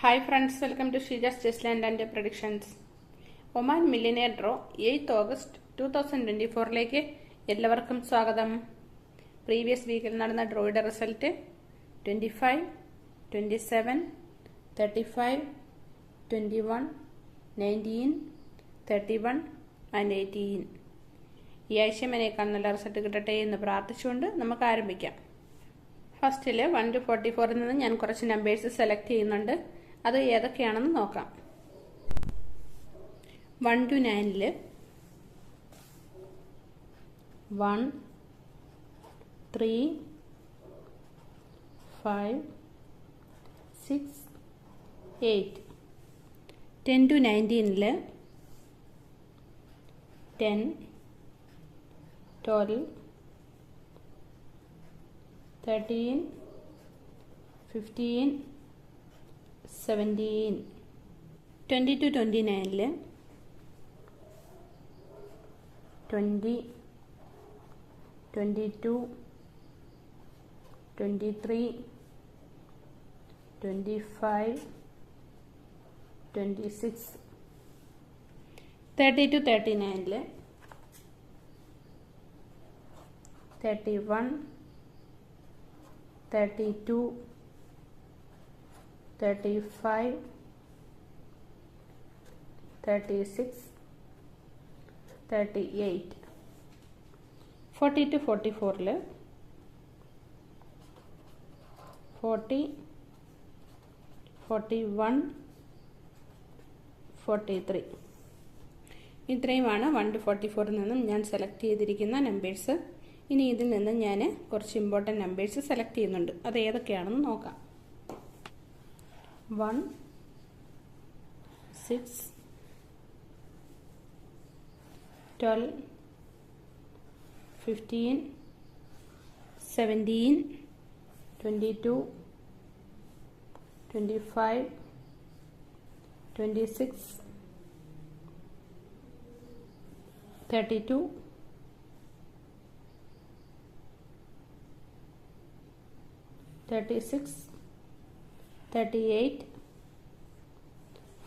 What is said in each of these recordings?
Hi friends, welcome to Sheja's Chessland and Predictions. Oman millionaire draw 8 August 2024ലേക്ക് എല്ലാവർക്കും സ്വാഗതം. Previous വീക്കിൽ നടന്ന ഡ്രോയുടെ റിസൾട്ട് 25, 27, 35, 21, 19, 31 and 18. ഈ ആഴ്ച മേനേക്കാൾ നല്ല റിസൾട്ട് കിട്ടട്ടെ എന്ന് പ്രാർത്ഥിച്ചുകൊണ്ട് നമുക്ക് ആരംഭിക്കാം. ഫസ്റ്റിൽ 1 to 44 നിന്ന് ഞാൻ കുറച്ച് നമ്പേഴ്സ് സെലക്ട് ചെയ്യുന്നുണ്ട്. അത് ഏതൊക്കെയാണെന്ന് നോക്കാം. 1 to 9 1, 3, 5, 6, 8. 10 to 19 10, 12, 13, 15, 17. 20 to 29 20, 22, 23, 25, 26. 30 to 39 31, 32, 35, 36, 38. 40 to 44 40, 41, 43. ഇത്രയുമാണ് 1 to 44 നിന്നും ഞാൻ സെലക്ട് ചെയ്തിരിക്കുന്ന നമ്പേഴ്സ്. ഇനി ഇതിൽ നിന്ന് ഞാൻ കുറച്ച് ഇമ്പോർട്ടൻറ്റ് നമ്പേഴ്സ് സെലക്ട് ചെയ്യുന്നുണ്ട്. അത് ഏതൊക്കെയാണെന്ന് നോക്കാം. 1, 6, 12, 15, 17, 22, 25, 26, 32, 36, 38,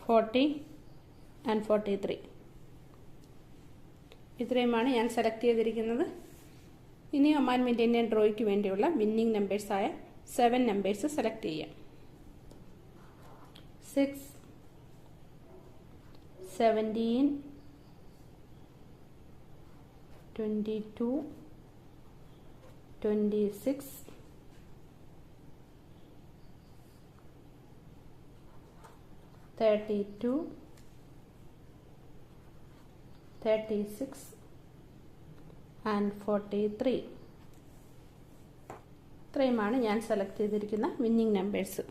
40 and 43. ഇത്രയുമാണ് ഞാൻ സെലക്ട് ചെയ്തിരിക്കുന്നത്. ഇനി ഒമാൻ മില്യനെയർ ഡ്രോയ്ക്ക് വേണ്ടിയുള്ള വിന്നിംഗ് നമ്പേഴ്സായ 7 നമ്പേഴ്സ് സെലക്ട് ചെയ്യാം. 6, 17, 22, 26, 32, 36 and 43. ഇത്രയുമാണ് ഞാൻ സെലക്ട് ചെയ്തിരിക്കുന്ന winning numbers.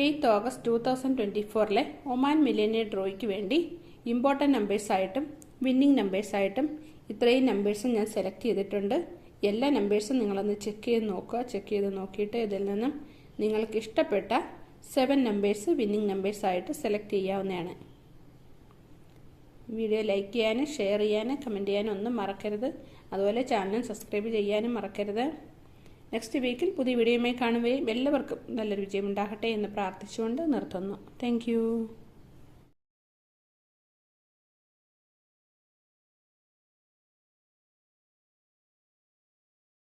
8 August 2024 Oman millionaire ഡ്രോയ്ക്ക് വേണ്ടി ഇമ്പോർട്ടൻറ്റ് നമ്പേഴ്സായിട്ടും വിന്നിംഗ് നമ്പേഴ്സായിട്ടും ഇത്രയും നമ്പേഴ്സും ഞാൻ സെലക്ട് ചെയ്തിട്ടുണ്ട്. എല്ലാ നമ്പേഴ്സും നിങ്ങളൊന്ന് ചെക്ക് ചെയ്ത് നോക്കുക. ചെക്ക് ചെയ്ത് നോക്കിയിട്ട് ഇതിൽ നിന്നും നിങ്ങൾക്ക് ഇഷ്ടപ്പെട്ട 7 നമ്പേഴ്സ് വിന്നിംഗ് നമ്പേഴ്സായിട്ട് സെലക്ട് ചെയ്യാവുന്നതാണ്. വീഡിയോ ലൈക്ക് ചെയ്യാനും ഷെയർ ചെയ്യാനും കമൻറ്റ് ചെയ്യാനും ഒന്നും മറക്കരുത്. അതുപോലെ ചാനൽ സബ്സ്ക്രൈബ് ചെയ്യാനും മറക്കരുത്. നെക്സ്റ്റ് വീക്കിൽ പുതിയ വീഡിയോയുമായി കാണുകയും എല്ലാവർക്കും നല്ലൊരു വിജയം ഉണ്ടാകട്ടെ എന്ന് പ്രാർത്ഥിച്ചുകൊണ്ട് നിർത്തുന്നു. താങ്ക്